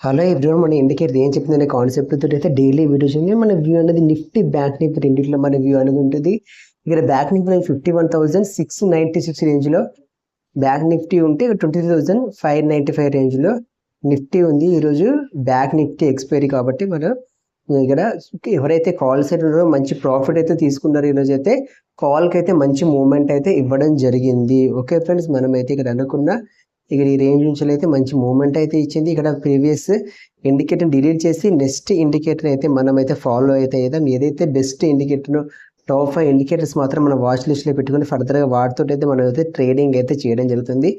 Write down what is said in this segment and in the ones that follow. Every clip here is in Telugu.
హలో ఎవ్రీవన్, మన ఇండికేటర్ ఏం చెప్తుందనే కాన్సెప్ట్ తోటి అయితే డైలీ వీడియోస్ ఉంది. మన వ్యూ అనేది నిఫ్టీ బ్యాంక్ నిఫ్టీ రెండింటిలో మన వ్యూ అనేది ఉంటుంది. ఇక్కడ బ్యాంక్ నిఫ్టీ 51,696 రేంజ్లో బ్యాంక్ నిఫ్టీ ఉంటే 20,595 రేంజ్లో నిఫ్టీ ఉంది. ఈరోజు బ్యాంక్ నిఫ్టీ ఎక్స్పైరీ కాబట్టి మనం ఇక్కడ ఎవరైతే కాల్ సైడ్ ఉన్నారో మంచి ప్రాఫిట్ అయితే తీసుకున్నారో ఈరోజు అయితే కాల్కి అయితే మంచి మూమెంట్ అయితే ఇవ్వడం జరిగింది. ఓకే ఫ్రెండ్స్, మనమైతే ఇక్కడ అనుకున్న ఇక్కడ ఈ రేంజ్ నుంచి అయితే మంచి మూమెంట్ అయితే ఇచ్చింది. ఇక్కడ ప్రీవియస్ ఇండికేటర్ డిలీట్ చేసి నెక్స్ట్ ఇండికేటర్ అయితే మనం అయితే ఫాలో అయితే చేద్దాం. ఏదైతే బెస్ట్ ఇండికేటర్ టాప్ 5 ఇండికేటర్స్ మాత్రం మన వాచ్ లిస్ట్లో పెట్టుకుని ఫర్దర్గా వాటితో అయితే మనం అయితే ట్రేడింగ్ అయితే చేయడం జరుగుతుంది.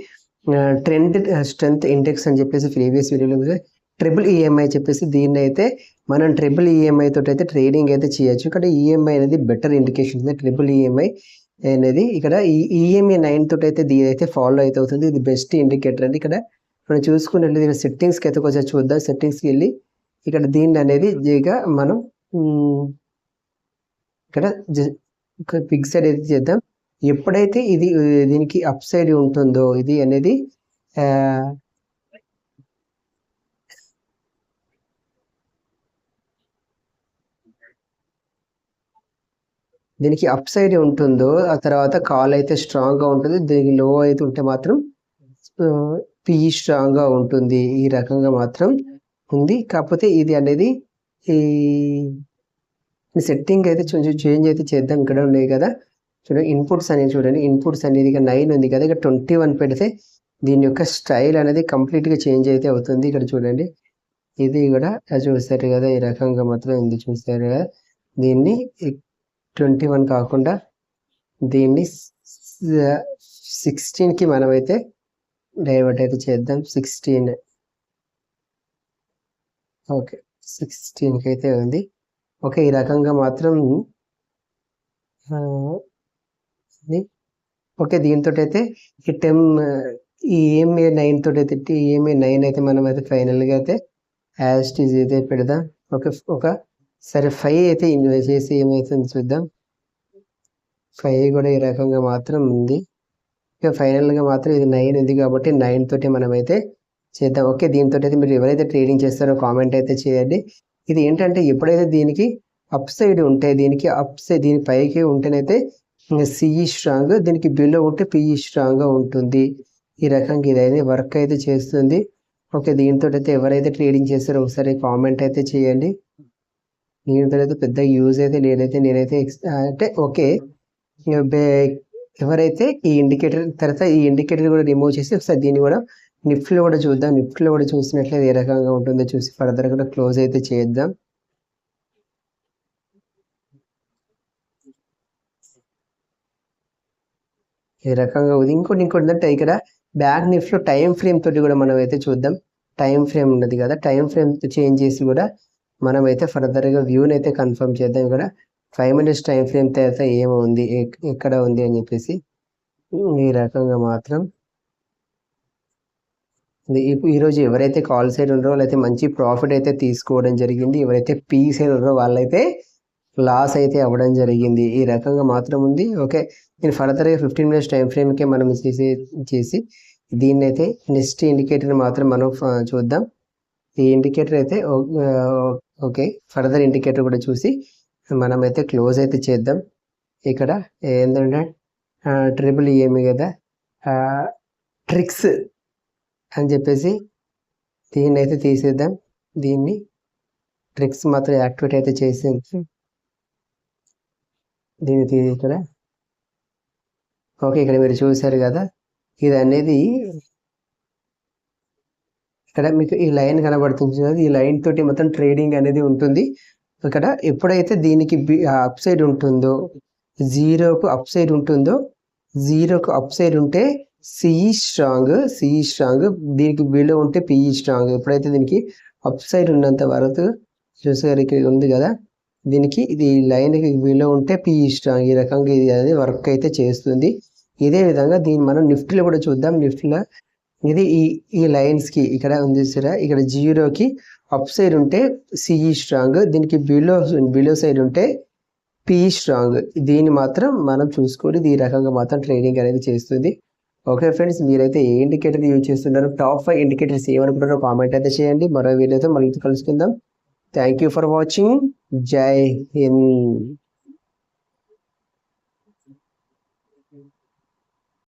ట్రెండ్ స్ట్రెంత్ ఇండెక్స్ అని చెప్పేసి ప్రీవియస్ వీడియోలో ట్రిపుల్ ఈఎంఐ చెప్పేసి దీన్ని అయితే మనం ట్రిపుల్ ఈఎంఐ తోటి అయితే ట్రేడింగ్ అయితే చేయొచ్చు. ఇక్కడ ఈఎంఐ అనేది బెటర్ ఇండికేషన్ ఉంది. ట్రిపుల్ ఈఎంఐ అనేది ఇక్కడ ఈఎంఐ 9 తోటి అయితే దీని అయితే ఫాలో అయితే అవుతుంది. ఇది బెస్ట్ ఇండికేటర్ అండి. ఇక్కడ మనం చూసుకున్నట్లయితే ఇక్కడ సెట్టింగ్స్కి అయితే కొంచెం చూద్దాం. సెట్టింగ్స్కి వెళ్ళి ఇక్కడ దీన్ని అనేది మనం ఇక్కడ ఫిక్సెడ్ అయితే చేద్దాం. ఎప్పుడైతే ఇది దీనికి అప్ సైడ్ ఉంటుందో ఇది అనేది దీనికి అప్ సైడ్ ఉంటుందో ఆ తర్వాత కాల్ అయితే స్ట్రాంగ్గా ఉంటుంది. దీనికి లో అయితే ఉంటే మాత్రం పిఈ స్ట్రాంగ్గా ఉంటుంది. ఈ రకంగా మాత్రం ఉంది. కాకపోతే ఇది అనేది ఈ సెట్టింగ్ అయితే కొంచెం చేంజ్ అయితే చేద్దాం. ఇక్కడ ఉన్నాయి కదా చూడండి, ఇన్పుట్స్ అనేది చూడండి. ఇన్పుట్స్ అనేది ఇక 9 ఉంది కదా, ఇక్కడ 21 పెడితే దీని యొక్క స్టైల్ అనేది కంప్లీట్గా చేంజ్ అయితే అవుతుంది. ఇక్కడ చూడండి, ఇది కూడా చూస్తారు కదా, ఈ రకంగా మాత్రం ఉంది. చూస్తారు కదా, దీన్ని 21 కాకుండా దీన్ని 16కి మనమైతే డైవర్ట్ అయితే చేద్దాం. 16 ఓకే, 16కి అయితే ఉంది. ఓకే, ఈ రకంగా మాత్రం ఓకే. దీంతో అయితే ఈ ఈఎంఐ 9 తోటి అయితే ఈఎంఐ 9 అయితే మనం అయితే ఫైనల్గా అయితే యాస్టీజ్ అయితే పెడదాం. ఓకే సరే, 5 అయితే ఇన్వెస్ట్ చేసి ఏమవుతుంది చూద్దాం. 5 కూడా ఈ రకంగా మాత్రం ఉంది. ఇక ఫైనల్గా మాత్రం ఇది 9 ఉంది కాబట్టి 9 తోటి మనం అయితే చేద్దాం. ఓకే, దీంతో అయితే మీరు ఎవరైతే ట్రేడింగ్ చేస్తారో కామెంట్ అయితే చేయండి. ఇది ఏంటంటే ఎప్పుడైతే దీనికి అప్ సైడ్ ఉంటే దీనికి అప్ సైడ్ దీని పైకి ఉంటేనైతే సిఈ స్ట్రాంగ్, దీనికి బిలో ఉంటే పిఈ స్ట్రాంగ్గా ఉంటుంది. ఈ రకంగా ఇదైతే వర్క్ అయితే చేస్తుంది. ఓకే, దీంతో అయితే ఎవరైతే ట్రేడింగ్ చేస్తారో ఒకసారి కామెంట్ అయితే చేయండి. దీంతో అయితే పెద్ద యూజ్ అయితే లేదైతే నేనైతే అంటే ఓకే. ఎవరైతే ఈ ఇండికేటర్ తర్వాత ఈ ఇండికేటర్ కూడా రిమూవ్ చేసి ఒకసారి దీన్ని కూడా నిఫ్టీలో కూడా చూద్దాం. నిఫ్టీలో కూడా చూసినట్లయితే ఏ రకంగా ఉంటుందో చూసి ఫర్దర్ కూడా క్లోజ్ అయితే చేద్దాం. ఈ రకంగా ఉంది. ఇంకోటి ఏంటంటే ఇక్కడ బ్యాంక్ నిఫ్టీలో టైం ఫ్రేమ్ తోటి కూడా మనం అయితే చూద్దాం. టైం ఫ్రేమ్ ఉన్నది కదా, టైం ఫ్రేమ్ చేంజ్ చేసి కూడా మనం అయితే ఫర్దర్గా వ్యూని అయితే కన్ఫర్మ్ చేద్దాం. ఇక్కడ 5 minutes టైం ఫ్రేమ్ తర్వాత ఏమో ఉంది, ఎక్కడ ఉంది అని చెప్పేసి ఈ రకంగా మాత్రం ఈరోజు ఎవరైతే కాల్ సైడ్ ఉన్నారో వాళ్ళైతే మంచి ప్రాఫిట్ అయితే తీసుకోవడం జరిగింది. ఎవరైతే పీ సైడ్ ఉన్నారో వాళ్ళైతే లాస్ అయితే అవ్వడం జరిగింది. ఈ రకంగా మాత్రం ఉంది. ఓకే, నేను ఫర్దర్గా 15 minutes టైం ఫ్రేమ్కే మనం చేసి దీన్ని అయితే నెక్స్ట్ ఇండికేటర్ మాత్రం మనం చూద్దాం. ఈ ఇండికేటర్ అయితే ఓకే, ఫర్దర్ ఇండికేటర్ కూడా చూసి మనమైతే క్లోజ్ అయితే చేద్దాం. ఇక్కడ ఏంటంటే ట్రిపుల్ ఈఎంఐ కదా, ట్రిక్స్ అని చెప్పేసి దీన్ని అయితే తీసేద్దాం. దీన్ని ట్రిక్స్ మాత్రం యాక్టివేట్ అయితే చేసేది. దీన్ని తీసి ఇక్కడ ఓకే, ఇక్కడ మీరు చూసారు కదా, ఇది అనేది ఇక్కడ మీకు ఈ లైన్ కనబడుతుంది. ఈ లైన్ తోటి మొత్తం ట్రేడింగ్ అనేది ఉంటుంది. ఇక్కడ ఎప్పుడైతే దీనికి అప్ సైడ్ ఉంటుందో, జీరోకు అప్ సైడ్ ఉంటుందో, జీరోకు అప్ సైడ్ ఉంటే సిఈ స్ట్రాంగ్, దీనికి బిలో ఉంటే పిఈ స్ట్రాంగ్. ఎప్పుడైతే దీనికి అప్ సైడ్ ఉన్నంత వరకు చూసారు, ఇక్కడ ఉంది కదా, దీనికి ఇది లైన్కి బిలో ఉంటే పిఈ స్ట్రాంగ్. ఈ రకంగా ఇది అనేది వర్క్ అయితే చేస్తుంది. ఇదే విధంగా దీన్ని మనం నిఫ్టీలో కూడా చూద్దాం. నిఫ్టీలో ఇది ఈ లైన్స్కి ఇక్కడ ఉంది చూసారా, ఇక్కడ జీరోకి అప్ సైడ్ ఉంటే సిఈ స్ట్రాంగ్, దీనికి బిలో సైడ్ ఉంటే పిఈ స్ట్రాంగ్. దీన్ని మాత్రం మనం చూసుకొని ఈ రకంగా మాత్రం ట్రేడింగ్ అనేది చేస్తుంది. ఓకే ఫ్రెండ్స్, మీరైతే ఏ ఇండికేటర్ యూజ్ చేస్తున్నారు, టాప్ 5 ఇండికేటర్స్ ఏమనుకుంటారో కామెంట్ అయితే చేయండి. మరో వీడియోతో మళ్ళీ కలుసుకుందాం. Thank you for watching. జై హింద్.